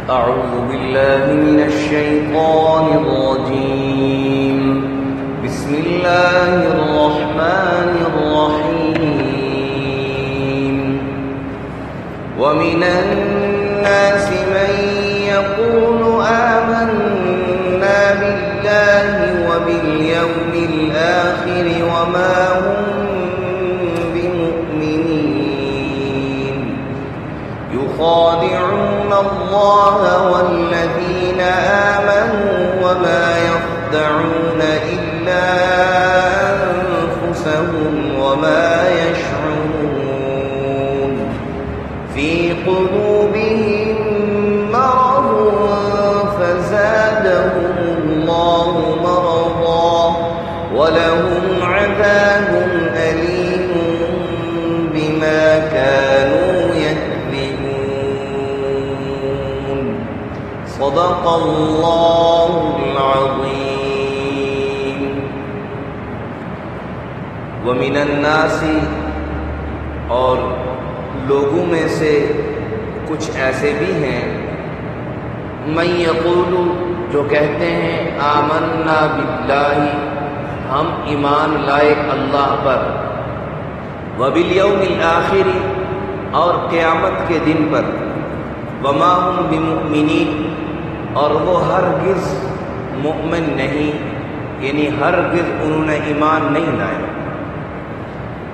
أعوذ بالله من الشيطان الرجيم. بسم الله الرحمن الرحيم. ومن الناس من يقول آمنا بالله وباليوم الآخر وما هم بمؤمنين يخادعون الله والذين آمنوا وما يخدعون إلا أنفسهم وما يشعرون. في قلوبهم مرض فزادهم الله مرضا ولهم عذاب أليم بما كانوا يكذبون. صدق الله العظيم. ومن الناس، اور لوگوں میں سے کچھ ایسے بھی ہیں، من یقول، جو کہتے ہیں آمنا باللہ، ہم ایمان لائے اللہ پر، وبالیوم الآخر، اور قیامت کے دن پر، وما هم بمؤمنین، اور وہ ہرگز مؤمن نہیں، یعنی ہرگز انہوں نے ایمان نہیں لائے.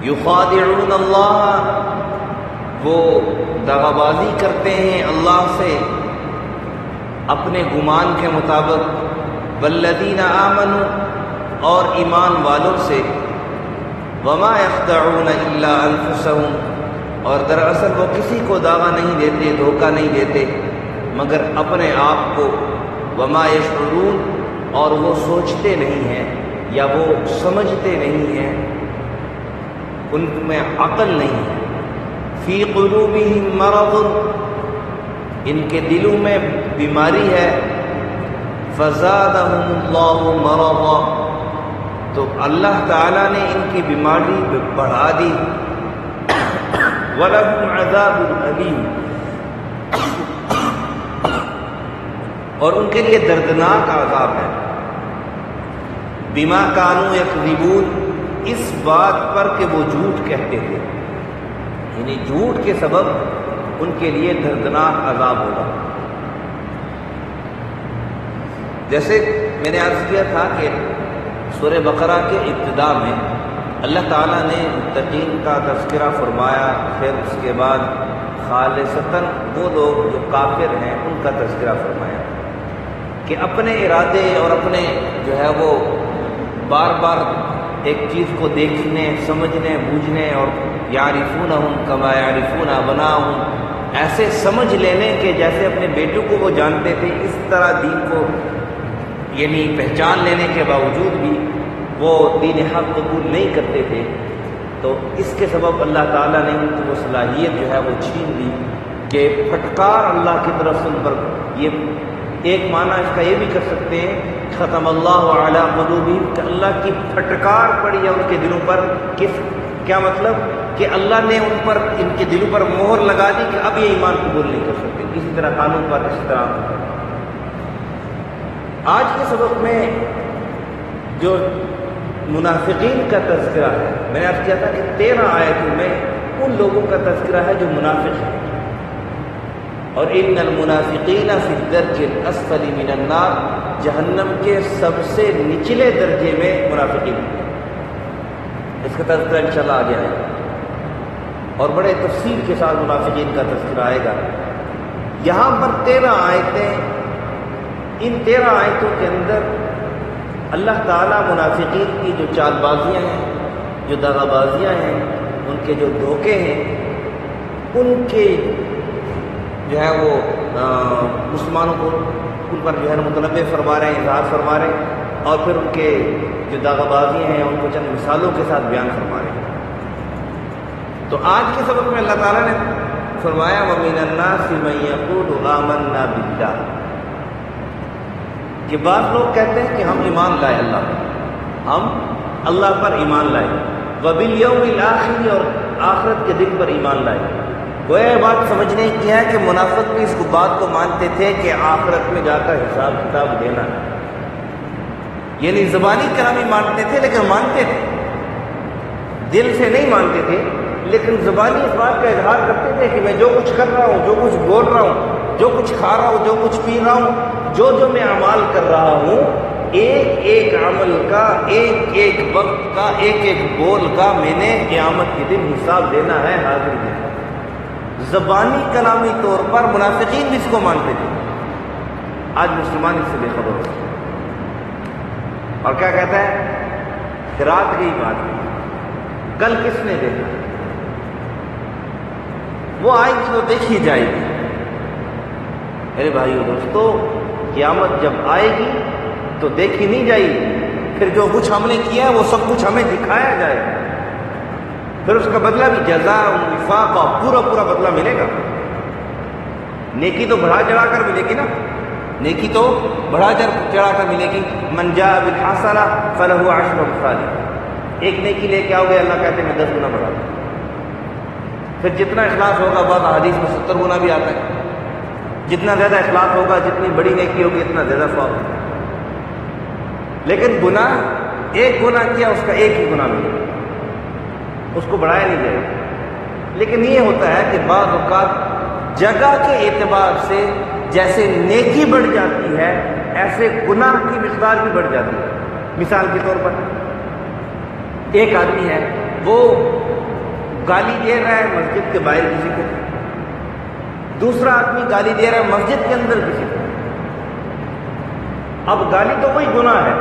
یخادعون اللہ، وہ دغا بازی کرتے ہیں اللہ سے اپنے گمان کے مطابق، والذین آمنوا، اور ایمان والوں سے، وما یخدعون الا انفسهم، اور دراصل وہ کسی کو داغا نہیں دیتے، دھوکہ نہیں دیتے مگر اپنے آپ کو. وما یشعرون، اور وہ سوچتے نہیں ہیں یا وہ سمجھتے نہیں ہیں، ان میں عقل نہیں ہے. فی قلوبہم مرض، ان کے دلوں میں بیماری ہے. فزادہم اللہ مرضا، تو اللہ تعالیٰ نے ان کی بیماری بڑھا دی. وَلَهُمْ عَذَابٌ أَلِيمٌ، اور ان کے لیے دردناک عذاب ہے. بما كانوا يكذبون، اس بات پر کہ وہ جھوٹ کہتے تھے، یعنی جھوٹ کے سبب ان کے لیے دردناک عذاب ہوگا. جیسے میں نے عرض کیا تھا کہ سورہ بقرہ کے ابتدا میں اللہ تعالیٰ نے متقین کا تذکرہ فرمایا، پھر اس کے بعد خالصتاً وہ لوگ جو کافر ہیں ان کا تذکرہ فرمایا کہ اپنے ارادے اور اپنے جو ہے وہ بار بار ایک چیز کو دیکھنے، سمجھنے، بوجھنے، اور یعرفونہم کما یعرفون ابناءہم، ایسے سمجھ لینے کہ جیسے اپنے بیٹوں کو وہ جانتے تھے، اس طرح دین کو یعنی پہچان لینے کے باوجود بھی وہ دین حق قبول نہیں کرتے تھے. تو اس کے سبب اللہ تعالیٰ نے ان کی وہ صلاحیت جو ہے وہ چھین لی کہ پھٹکار اللہ کی طرف سے ان پر. یہ ایک معنی اس کا یہ بھی کر سکتے ہیں، ختم اللہ علی قلوبہم، کہ اللہ کی پھٹکار پڑی ہے ان کے دلوں پر. کیا مطلب؟ کہ اللہ نے ان پر، ان کے دلوں پر مہر لگا دی کہ اب یہ ایمان قبول نہیں کر سکتے. اسی طرح قانون پر، اسی طرح آج کے سبق میں جو منافقین کا تذکرہ ہے، میں نے عرض کیا تھا کہ 13 آیتوں میں ان لوگوں کا تذکرہ ہے جو منافق ہیں. اور ان المنافقین فی الدرک الاسفل من النار، جہنم کے سب سے نچلے درجے میں منافقین. اس کا تذکرہ انشاءاللہ آگے آئے گا اور بڑے تفصیل کے ساتھ منافقین کا تذکرہ آئے گا. یہاں پر 13 آیتیں، ان 13 آیتوں کے اندر اللہ تعالیٰ منافقین کی جو چال بازیاں ہیں، جو دغا بازیاں ہیں، ان کے جو دھوکے ہیں، ان کے جو ہے وہ مسلمانوں کو ان پر جو ہے متنبع فرما رہے ہیں، اظہار فرما رہے ہیں، اور پھر ان کے جو دغا بازیاں ہیں ان کو چند مثالوں کے ساتھ بیان فرما رہے ہیں. تو آج کے سبق میں اللہ تعالیٰ نے فرمایا وَمِنَ النَّاسِ مَن يَقُولُ آمَنَّا بِاللَّهِ، کہ بعض لوگ کہتے ہیں کہ ہم ایمان لائے اللہ پر، ہم اللہ پر ایمان لائے، وَبِالْيَوْمِ الْآخِرِ، اور آخرت کے دن پر ایمان لائے. کوئی بات سمجھنے کی ہے کہ منافق بھی اس بات کو مانتے تھے کہ آخرت میں جا کر حساب کتاب دینا ہے، یعنی زبانی کلامی مانتے تھے لیکن مانتے تھے، دل سے نہیں مانتے تھے، لیکن زبانی اس بات کا اظہار کرتے تھے کہ میں جو کچھ کر رہا ہوں، جو کچھ بول رہا ہوں، جو کچھ کھا رہا ہوں، جو کچھ پی رہا ہوں، جو میں اعمال کر رہا ہوں، ایک ایک عمل کا، ایک ایک وقت کا، ایک ایک بول کا میں نے قیامت کے دن حساب دینا ہے، حاضر دینا۔ زبانی کلامی طور پر منافقین بھی اس کو مانتے تھے، آج مسلمان اس سے بے خبر ہوتے ہیں۔ اور کیا کہتا ہے کہ رات گئی بات نہیں، کل کس نے دیکھا؟ وہ آئے گی تو دیکھی جائے گی۔ میرے بھائیو دوستو، قیامت جب آئے گی تو دیکھی نہیں جائے گی، پھر جو کچھ ہم نے کیا ہے وہ سب کچھ ہمیں دکھایا جائے گا، پھر اس کا بدلہ بھی جزاء وفاق کا پورا بدلہ ملے گا۔ نیکی تو بڑھا چڑھا کر ملے گی نا، نیکی تو بڑھا چڑھا کر ملے گی۔ من جاء بالحسنہ فلہ عشر امثالها، ایک نیکی لے کے آؤ گے، اللہ کہتے ہیں میں 10 گنا بڑھا دوں۔ پھر جتنا اخلاص ہوگا، بعض حدیث میں 70 گنا بھی آتا ہے، جتنا زیادہ اخلاص ہوگا، جتنی بڑی نیکی ہوگی، اتنا زیادہ ثواب ہوگا۔ لیکن گناہ، ایک گناہ کیا اس کا ایک ہی گناہ ملے گا، اس کو بڑھایا نہیں جائے گا۔ لیکن یہ ہوتا ہے کہ بعض اوقات جگہ کے اعتبار سے جیسے نیکی بڑھ جاتی ہے، ایسے گناہ کی مقدار بھی بڑھ جاتی ہے۔ مثال کے طور پر ایک آدمی ہے، وہ گالی دے رہا ہے مسجد کے باہر کسی کو، دوسرا آدمی گالی دے رہا ہے مسجد کے اندر کسی کو۔ اب گالی تو وہی گناہ ہے،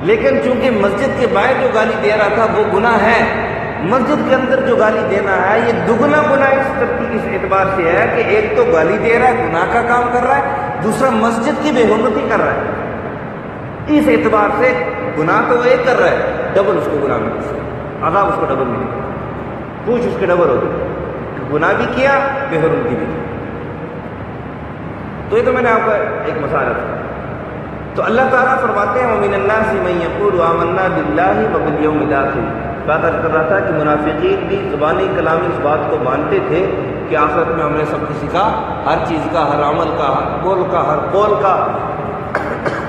لیکن چونکہ مسجد کے باہر جو گالی دے رہا تھا وہ گناہ ہے، مسجد کے اندر جو گالی دینا ہے یہ دگنا گناہ اس اعتبار سے ہے کہ ایک تو گالی دے رہا ہے، گناہ کا کام کر رہا ہے، دوسرا مسجد کی بے حرمتی کر رہا ہے۔ اس اعتبار سے گناہ تو وہ ایک کر رہا ہے، ڈبل اس کو گناہ ملے گا، عذاب اس کو ڈبل ملے گا، پوچھ اس کے ڈبل ہوگی، گناہ بھی کیا، بے حرمتی بھی کی۔ تو یہ تو میں نے آپ کو ایک مثال رکھا۔ تو اللہ تعالیٰ فرماتے ہیں وَمِنَ النَّاسِ مَن يَقُولُ آمَنَّا بِاللَّهِ وَبِالْيَوْمِ الْآخِرِ۔ بات کر رہا تھا کہ منافقین بھی زبانی کلامی اس بات کو مانتے تھے کہ آخرت میں ہم نے سب کسی کا، ہر چیز کا، ہر عمل کا، ہر قول کا، ہر قول کا،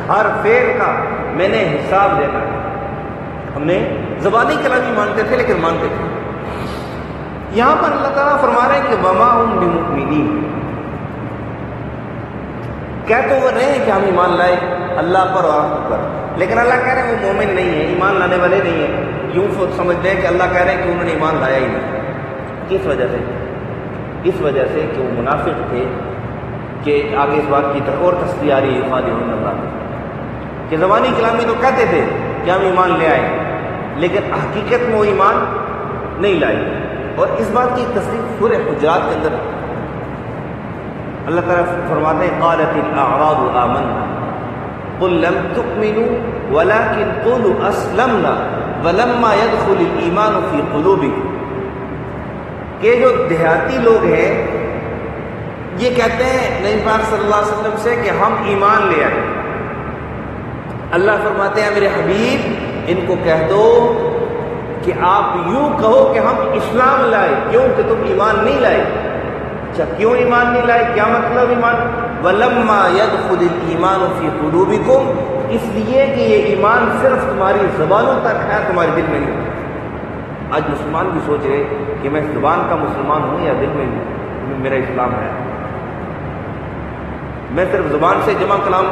ہر فعل کا میں نے حساب دینا ہے۔ ہم نے زبانی کلامی مانتے تھے لیکن مانتے تھے۔ یہاں پر اللہ تعالیٰ فرما رہے ہیں کہ وَمَا هُم بِمُؤْمِنِينَ، کہہ تو وہ رہے ہیں کہ ہم ایمان لائے اللہ پر اور آخرت پر، لیکن اللہ کہہ رہے ہیں وہ مومن نہیں ہے، ایمان لانے والے نہیں ہیں۔ یوں سمجھ لیں کہ اللہ کہہ رہے ہیں کہ انہوں نے ایمان لایا ہی نہیں۔ کس وجہ سے؟ اس وجہ سے کہ وہ منافق تھے، کہ آگے اس بات کی اور تصریح آ رہی ہے خادعون اللہ، کہ زبانی کلامی تو کہتے تھے کہ ہم ایمان لے آئے، لیکن حقیقت میں وہ ایمان نہیں لائے۔ اور اس بات کی تصریح سورہ حجرات کے اندر اللہ تعالیٰ فرماتے ہیں قالت الاعراب آمنا قل لم تؤمنوا ولكن قولوا اسلمنا ولما يدخل الايمان في قلوبكم، کہ جو دیہاتی لوگ ہیں یہ کہتے ہیں نبی پاک صلی اللہ علیہ وسلم سے کہ ہم ایمان لے آئے۔ اللہ فرماتے ہیں میرے حبیب ان کو کہہ دو کہ آپ یوں کہو کہ ہم اسلام لائے، کیوں کہ تم ایمان نہیں لائے۔ اچھا کیوں ایمان نہیں لائے، کیا مطلب ایمان؟ وَلَمَّا يَدْخُلِ الْإِيمَانُ فِي قُلُوبِكُمْ، اس لیے کہ یہ ایمان صرف تمہاری زبانوں تک ہے، تمہارے دل میں نہیں۔ آج مسلمان بھی سوچ رہے کہ میں زبان کا مسلمان ہوں یا دل میں میرا اسلام ہے۔ میں صرف زبان سے جمع کلام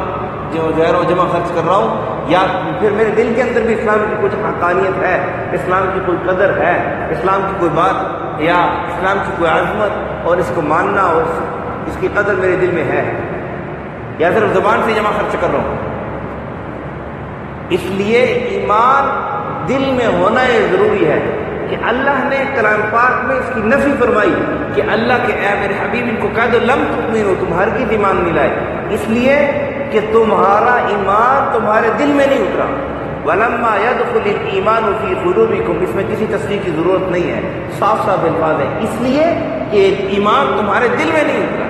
جو ہے وہ جمع خرچ کر رہا ہوں، یا پھر میرے دل کے اندر بھی اسلام کی کچھ حقانیت ہے، اسلام کی کوئی قدر ہے، اسلام کی کوئی بات یا اسلام کی کوئی عظمت اور اس کو ماننا اور اس کی قدر میرے دل میں ہے، یا صرف زبان سے جمع خرچ کر رہا ہوں۔ اس لیے ایمان دل میں ہونا یہ ضروری ہے کہ اللہ نے کلام پاک میں اس کی نفی فرمائی کہ اللہ کے اے میرے حبیب ان کو کہہ دو لم تؤمنوا، تم ہرگز ایمان نہیں لائے، اس لیے کہ تمہارا ایمان تمہارے دل میں نہیں اترا۔ وَلَمَّا يَدْخُلِ الْإِيمَانُ فِي قُلُوبِكُمْ، اس میں کسی تصریح کی ضرورت نہیں ہے، صاف صاف الفاظ ہے، اس لیے کہ ایمان تمہارے دل میں نہیں اترا۔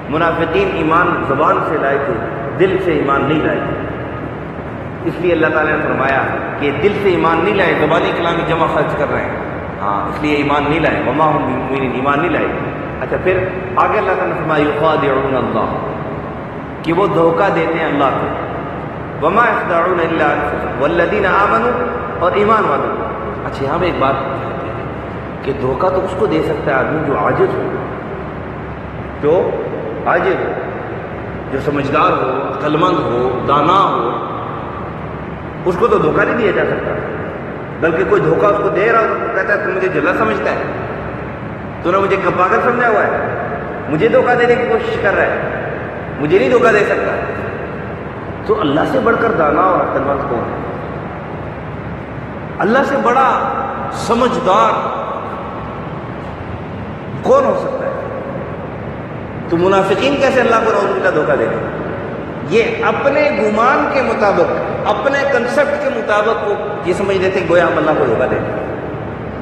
منافقین ایمان زبان سے لائے تھے، دل سے ایمان نہیں لائے تھے، اس لیے اللہ تعالیٰ نے فرمایا کہ دل سے ایمان نہیں لائے، زبانی کلامی جمع خرچ کر رہے ہیں۔ ہاں اس لیے ایمان نہیں لائے، وما هم بمؤمنین، ایمان نہیں لائے۔ اچھا پھر آگے اللہ تعالیٰ نے فرمایا یخادعون اللہ، کہ وہ دھوکہ دیتے ہیں اللہ کو، وما یخدعون الا انفسهم والذین آمنوا، اور ایمان والوں کو۔ اچھا یہاں میں ایک بات کہتے ہیں کہ دھوکہ تو اس کو دے سکتا ہے آدمی جو عاجز ہو، جو عاجز ہو، جو سمجھدار ہو، عقل مند ہو، دانا ہو، اس کو تو دھوکہ نہیں دیا جا سکتا، بلکہ کوئی دھوکہ اس کو دے رہا ہو تو کہتا ہے تو مجھے جلا سمجھتا ہے، تو نے مجھے پاگل سمجھا ہوا ہے، مجھے دھوکہ دینے کی کوشش کر رہا ہے، مجھے نہیں دھوکہ دے سکتا۔ تو اللہ سے بڑھ کر دانا اور عقل مند کون ہے؟ اللہ سے بڑا سمجھدار کون ہو سکتا ہے؟ تو منافقین کیسے اللہ کو نعوذ باللہ دھوکہ دے گا؟ یہ اپنے گمان کے مطابق، اپنے کنسپٹ کے مطابق وہ یہ سمجھ لیتے ہیں گویا ہم اللہ کو دھوکہ دیں گے۔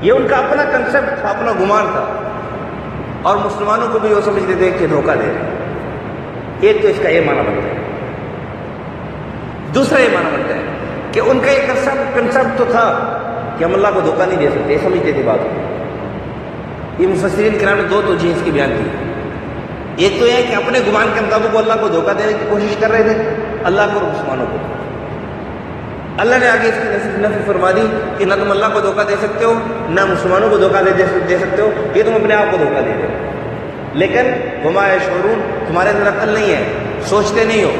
یہ ان کا اپنا کنسپٹ تھا، اپنا گمان تھا، اور مسلمانوں کو بھی وہ سمجھ لیتے ہیں کہ دھوکہ دے رہے ہیں۔ ایک تو اس کا یہ معنی بنتا ہے، دوسرا یہ معنی بنتا ہے کہ ان کا یہ کنسپٹ تو تھا کہ ہم اللہ کو دھوکہ نہیں دے سکتے، یہ سمجھتے تھے بات کو۔ یہ مفسرین کرام نے دو توجہ اس کی بیان کی، ایک تو یہ کہ اپنے گمان کے مطابق وہ اللہ کو دھوکہ دینے کی کوشش کر رہے تھے، اللہ کو اور مسلمانوں کو۔ اللہ نے آگے اس کی نفی فرما دی کہ نہ تم اللہ کو دھوکہ دے سکتے ہو، نہ مسلمانوں کو دھوکہ دے سکتے ہو، یہ تم اپنے آپ کو دھوکہ دے دو۔ لیکن وما یشعرون، تمہارے اندر عقل نہیں ہے، سوچتے نہیں ہو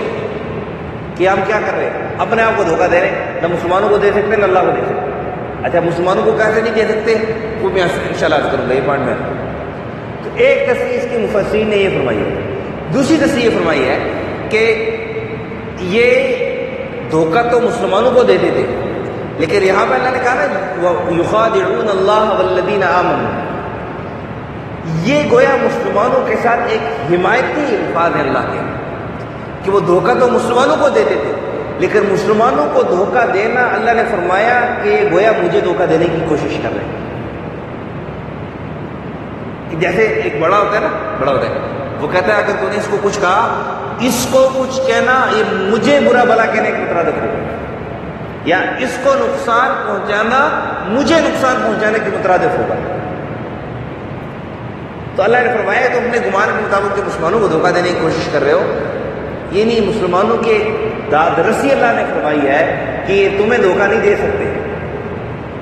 کہ ہم کیا کر رہے ہیں، اپنے آپ کو دھوکہ دے رہے ہیں، نہ مسلمانوں کو دے سکتے نہ اللہ کو دے سکتے۔ اچھا مسلمانوں کو کیسے نہیں دے سکتے وہ میں انشاءاللہ عرض کروں گا، یہ پوائنٹ میں۔ تو ایک تصریح اس کی مفسرین نے یہ فرمائی ہے، دوسری تصریح یہ فرمائی ہے کہ یہ دھوکہ تو مسلمانوں کو دیتے تھے، لیکن یہاں پہ اللہ نے کہا نا یخادعون اللہ والذین آمنوا، یہ گویا مسلمانوں کے ساتھ ایک حمایتی الفاظ ہے اللہ کے، کہ وہ دھوکہ تو مسلمانوں کو دیتے تھے، لیکن مسلمانوں کو دھوکہ دینا اللہ نے فرمایا کہ گویا مجھے دھوکہ دینے کی کوشش کر رہے ہیں۔ جیسے ایک بڑا ہوتا ہے نا، بڑا ہوتا ہے وہ کہتا ہے اگر تو نے اس کو کچھ کہا، اس کو کچھ کہنا یہ مجھے برا بھلا کہنے کے مترادف ہوگا، یا اس کو نقصان پہنچانا مجھے نقصان پہنچانے کے مترادف ہوگا۔ تو اللہ نے فرمایا تم اپنے گمان کے مطابق جو مسلمانوں کو دھوکہ دینے کی کوشش کر رہے ہو، یہ نہیں، مسلمانوں کے داد رسی اللہ نے فرمائی ہے کہ تمہیں دھوکہ نہیں دے سکتے،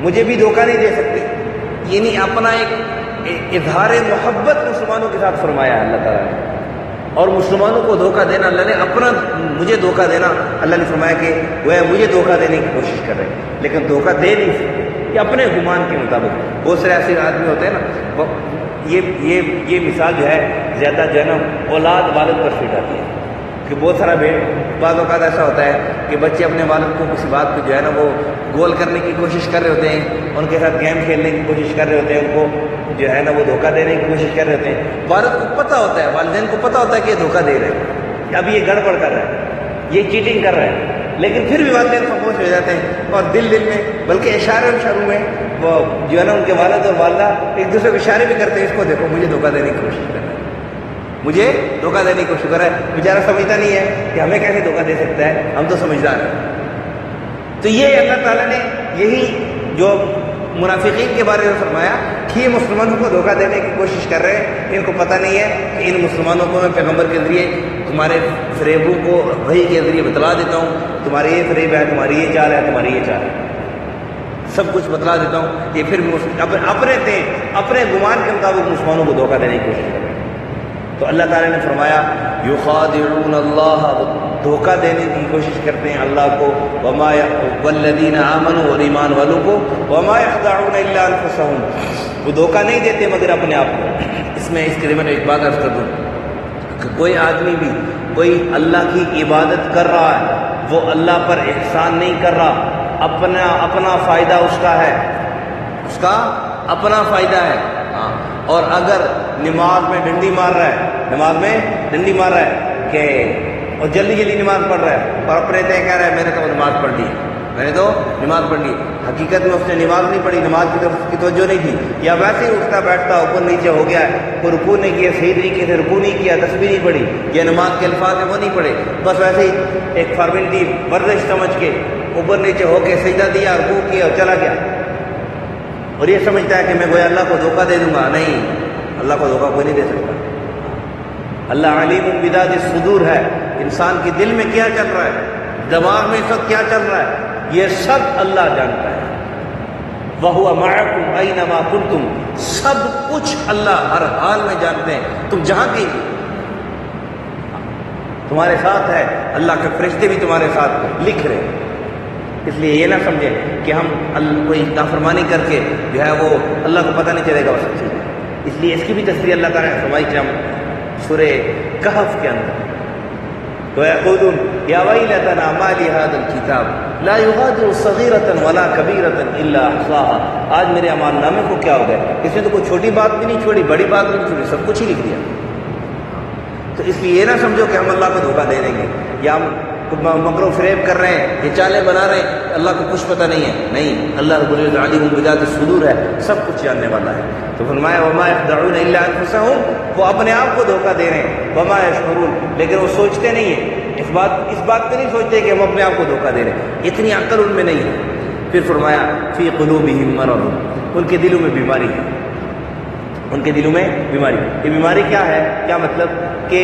مجھے بھی دھوکہ نہیں دے سکتے، یہ نہیں، اپنا ایک اظہار محبت مسلمانوں کے ساتھ فرمایا اللہ تعالیٰ نے، اور مسلمانوں کو دھوکہ دینا اللہ نے اپنا، مجھے دھوکہ دینا اللہ نے فرمایا کہ وہ مجھے دھوکہ دینے کی کوشش کر رہے ہیں، لیکن دھوکہ دے نہیں سکتے، یہ اپنے گمان کے مطابق۔ بہت سارے ایسے آدمی ہوتے ہیں نا، یہ مثال جو ہے زیادہ جو ہے نا اولاد والد پر فٹ آتی ہے، کہ بہت سارا بعض اوقات ایسا ہوتا ہے کہ بچے اپنے والد کو کسی بات پہ جو ہے نا وہ گول کرنے کی کوشش کر رہے ہوتے ہیں، ان کے ساتھ گیم کھیلنے کی کوشش کر رہے ہوتے ہیں، ان کو جو ہے نا وہ دھوکہ دینے کی کوشش کر رہے ہوتے ہیں، والد کو پتہ ہوتا ہے، والدین کو پتہ ہوتا ہے کہ یہ دھوکہ دے رہے ہیں، اب یہ گڑبڑ کر رہا ہے، یہ چیٹنگ کر رہا ہے، لیکن پھر بھی والدین خاموش ہو جاتے ہیں، اور دل میں بلکہ اشاروں میں وہ جو ہے نا ان کے والد اور والدہ ایک دوسرے کو اشارے بھی کرتے ہیں، اس کو دیکھو مجھے دھوکہ دینے کی کوشش کر رہا ہے، مجھے دھوکہ دینے کی کوشش کر رہا ہے، بیچارہ سمجھتا نہیں ہے کہ ہمیں کیسے دھوکہ دے سکتا ہے، ہم تو سمجھدار ہیں۔ تو یہ اللہ تعالیٰ نے یہی جو منافقین کے بارے میں فرمایا کہ یہ مسلمانوں کو دھوکہ دینے کی کوشش کر رہے ہیں، ان کو پتہ نہیں ہے کہ ان مسلمانوں کو میں پیغمبر کے ذریعے تمہارے فریبوں کو وحی کے ذریعے بتلا دیتا ہوں، تمہاری یہ فریب ہے، تمہاری یہ چال ہے، تمہاری یہ چال ہے، سب کچھ بتلا دیتا ہوں، یہ پھر اپنے گمان کے مطابق مسلمانوں کو دھوکہ دینے کی کوشش کر رہے ہیں۔ تو اللہ تعالیٰ نے فرمایا یخادعون اللہ، دھوکہ دینے کی کوشش کرتے ہیں اللہ کو، والذین آمنوا، اور ایمان والوں کو، وما یخدعون الا انفسهم، وہ دھوکہ نہیں دیتے مگر اپنے آپ کو۔ اس میں اس کے میں ایک بات عرض کر دوں کہ کوئی آدمی بھی کوئی اللہ کی عبادت کر رہا ہے، وہ اللہ پر احسان نہیں کر رہا، اپنا فائدہ اس کا ہے، اس کا اپنا فائدہ ہے، اور اگر نماز میں ڈنڈی مار رہا ہے کہ اور جلدی نماز پڑھ رہا ہے اور اپنے تے کہہ رہا ہے میں نے تو نماز پڑھ لی، حقیقت میں اس نے نماز نہیں پڑھی، نماز کی طرف اس کی توجہ نہیں تھی، یا ویسے ہی اٹھتا بیٹھتا اوپر نیچے ہو گیا ہے، کوئی رکوع نہیں کیا، صحیح طریقے سے رکوع نہیں کیا، تسبیح نہیں پڑھی، یا نماز کے الفاظ ہیں وہ نہیں پڑھے، بس ویسے ہی ایک فارمیلٹی ورزش سمجھ کے اوپر نیچے ہو کے سجدہ دیا، رکوع کیا اور چلا گیا، اور یہ سمجھتا ہے کہ میں گویا اللہ کو دھوکہ دے دوں گا. نہیں، اللہ کو دھوکہ کوئی نہیں دے سکتا. اللہ علیم بذات الصدور ہے. انسان کے دل میں کیا چل رہا ہے، دماغ میں اس وقت کیا چل رہا ہے، یہ سب اللہ جانتا ہے. وَهُوَ مَعَكُمْ أَيْنَمَا كُنْتُمْ، سب کچھ اللہ ہر حال میں جانتے ہیں. تم جہاں کہیں تمہارے ساتھ ہے. اللہ کے فرشتے بھی تمہارے ساتھ لکھ رہے ہیں. اس لیے یہ نہ سمجھیں کہ ہم کوئی نافرمانی کر کے جو ہے وہ اللہ کو پتہ نہیں چلے گا وہ سب چیز. اس لیے اس کی بھی تصریح اللہ تعالیٰ نے فرمائی کہ ہم سورہ کہف کے اندر وَيَقُولُونَ يَا وَيْلَتَنَا مَا لِهَذَا الْكِتَابِ لَا يُغَادِرُ صَغِيرَةً وَلَا كَبِيرَةً إِلَّا أَحْصَاهَا. آج میرے اعمال نامے کو کیا ہو گیا، اس میں تو کوئی چھوٹی بات بھی نہیں چھوڑی، بڑی بات بھی نہیں چھوڑی، سب کچھ ہی لکھ دیا. تو اس لیے یہ نہ سمجھو کہ ہم اللہ کو دھوکہ دے دیں گے یا ہم مکر و فریب کر رہے ہیں، یہ چالیں بنا رہے ہیں، اللہ کو کچھ پتہ نہیں ہے. نہیں، اللہ رب العزت علیم بذات الصدور ہے، سب کچھ جاننے والا ہے. تو فرمایا وما يخدعون الا انفسهم، وہ اپنے آپ کو دھوکہ دے رہے ہیں. وما يشعرون، لیکن وہ سوچتے نہیں ہیں. اس بات پہ نہیں سوچتے کہ ہم اپنے آپ کو دھوکہ دے رہے ہیں. اتنی عقل ان میں نہیں ہے. پھر فرمایا فی قلوبہم مرض، ان کے دلوں میں بیماری ہے. ان کے دلوں میں بیماری. یہ بیماری کیا ہے، کیا مطلب کہ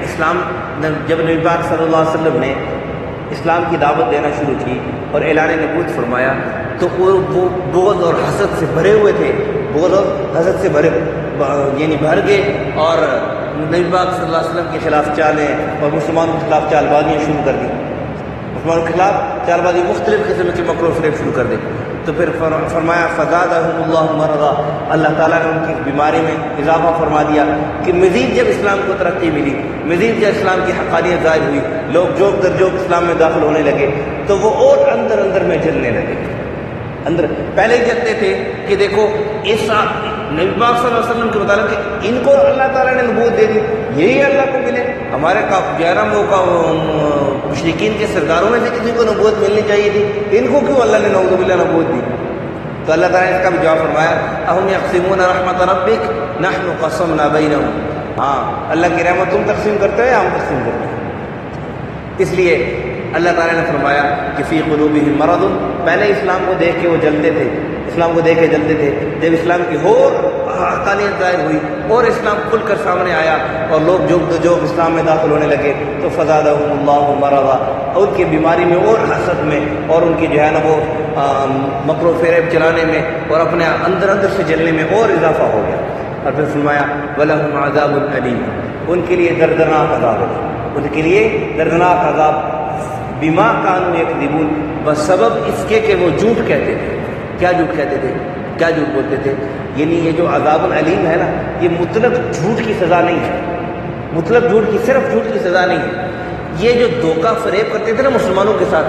اسلام جب نبی پاک صلی اللہ علیہ وسلم نے اسلام کی دعوت دینا شروع کی اور اعلان نبوت فرمایا تو وہ بغض اور حسد سے بھرے ہوئے تھے. بغض اور حسد سے یعنی بھر گئے اور نبی پاک صلی اللہ علیہ وسلم کے خلاف چالیں اور مسلمانوں کے خلاف چال بازیاں شروع کر دی. مسلمانوں کے خلاف چال بازی مختلف قسم کے مکر و فریب شروع کر دی. تو پھر فرمایا فزادہم اللہ مرضا، اللہ تعالیٰ نے ان کی بیماری میں اضافہ فرما دیا کہ مزید جب اسلام کو ترقی ملی، مزید جب اسلام کی حقانیت ظاہر ہوئی، لوگ جوک در جوک اسلام میں داخل ہونے لگے تو وہ اور اندر میں جلنے لگے. اندر پہلے ہی جلتے تھے کہ دیکھو اس نبی پاک صلی اللہ علیہ وسلم کے متعلق کہ ان کو اللہ تعالیٰ نے نبوت دے دی، یہی اللہ کو ملے. ہمارے مشرکین کے سرداروں میں سے کسی کو نبوت ملنی چاہیے تھی، ان کو کیوں اللہ نے نعوذ باللہ نبوت دی؟ تو اللہ تعالیٰ نے اس کا بھی جواب فرمایا اہم یقسمون رحمت ربک نحن قسمنا بینہم. ہاں، اللہ کی رحمت تم تقسیم کرتے ہو، ہم تقسیم کرتے ہیں. اس لیے اللہ تعالیٰ نے فرمایا کہ فی قلوبہم مرض، پہلے اسلام کو دیکھ کے وہ جلتے تھے، اسلام کو دیکھ کے جلتے تھے. جب اسلام کی اور حقانیت ظاہر ہوئی اور اسلام کھل کر سامنے آیا اور لوگ جو اسلام میں داخل ہونے لگے تو فزادہم اللہ مرضا، اور ان کی بیماری میں اور حسد میں اور ان کی جو ہے نا وہ مکر و فریب چلانے میں اور اپنے اندر سے جلنے میں اور اضافہ ہو گیا. اور پھر فرمایا وَلَهُمْ عَذَابٌ أَلِيمٌ، ان کے لیے دردناک عذاب ہے، ان کے لیے دردناک عذاب. بما كانوا يكذبون، بسبب اس کے کہ وہ جھوٹ کہتے تھے. کیا جھوٹ کہتے تھے، کیا جھوٹ بولتے تھے؟ یعنی یہ جو عذاب العلیم ہے نا، یہ مطلق جھوٹ کی سزا نہیں ہے، مطلق جھوٹ کی، صرف جھوٹ کی سزا نہیں ہے. یہ جو دھوکہ فریب کرتے تھے نا مسلمانوں کے ساتھ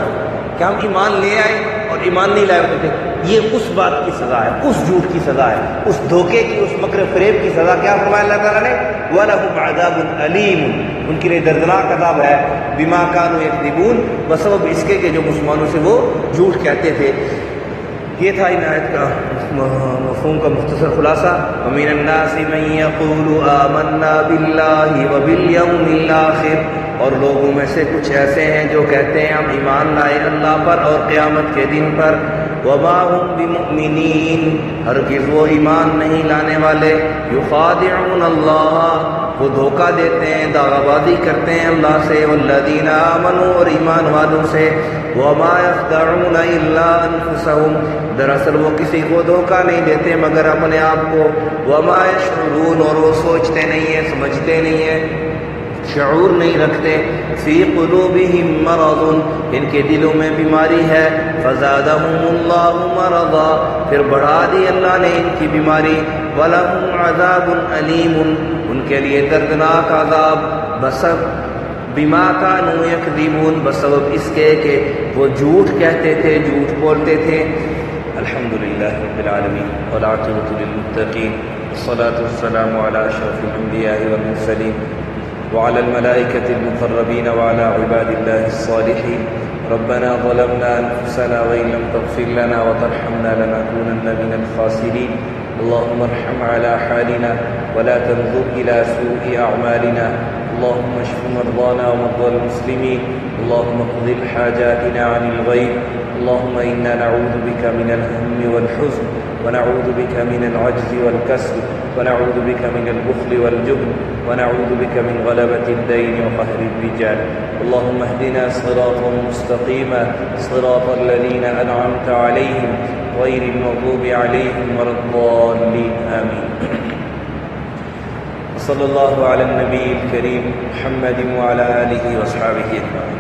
کہ ہم ایمان لے آئے اور ایمان نہیں لائے ہوتے تھے، یہ اس بات کی سزا ہے، اس جھوٹ کی سزا ہے، اس دھوکے کی، اس مکر فریب کی سزا. کیا فرمایا اللہ تعالیٰ نے وَلَهُمْ عَذَابٌ أَلِيمٌ، ان کے لیے دردناک عذاب ہے. بما كانوا يكذبون، بسبب اس کے کہ جو مسلمانوں سے وہ جھوٹ کہتے تھے. یہ تھا ان آیت کا مفہوم کا مختصر خلاصہ. وَمِنَ النَّاسِ مَن يَقُولُ آمَنَّا بِاللَّهِ وَبِالْيَوْمِ الْآخِرِ، اور لوگوں میں سے کچھ ایسے ہیں جو کہتے ہیں ہم ایمان لائے اللہ پر اور قیامت کے دن پر. وَمَا هُمْ بِمُؤْمِنِينَ، ہرگز وہ ایمان نہیں لانے والے. يُخَادِعُونَ اللَّهَ، وہ دھوکہ دیتے ہیں، دغا بازی کرتے ہیں اللہ سے. والذین آمنوا، اور ایمان والوں سے. وما یخدعون الا انفسهم، دراصل وہ کسی کو دھوکہ نہیں دیتے مگر اپنے آپ کو. وما یشعرون، اور وہ سوچتے نہیں ہیں، سمجھتے نہیں ہیں، شعور نہیں رکھتے. فی قلوبہم مرض، ان کے دلوں میں بیماری ہے. فزادہم اللہ مرضا، پھر بڑھا دی اللہ نے ان کی بیماری. ولہم عذاب علیم، ان کے لیے دردناک عذاب. بسبب بما کانوا یکذبون، بسبب اس کے کہ وہ جھوٹ کہتے تھے، جھوٹ بولتے تھے. الحمدللہ رب العالمین والعاقبۃ للمتقین، والصلاۃ والسلام علی اشرف الانبیاء والمرسلین وعلى الملائكة المقربين وعلى عباد الله الصالحين. ربنا ظلمنا أنفسنا وإن لم تغفر لنا وترحمنا لنكونن من الخاسرين. اللهم ارحم على حالنا ولا تنظر إلى سوء أعمالنا. اللهم اشف مرضانا ومرضى المسلمين. اللهم اقض حاجاتنا عن الغيب. اللهم إنا نعوذ بك من الهم والحزن ونعوذ بك من العجز والكسل ونعوذ بك من البخل والجبن ونعوذ بك من غلبة الدين وقهر الرجال. اللهم اهدنا صراطا مستقيما صراط الذين أنعمت عليهم غير المغضوب عليهم ولا الضالين آمين. صلى الله على النبي الكريم محمد وعلى آله وأصحابه أجمعين.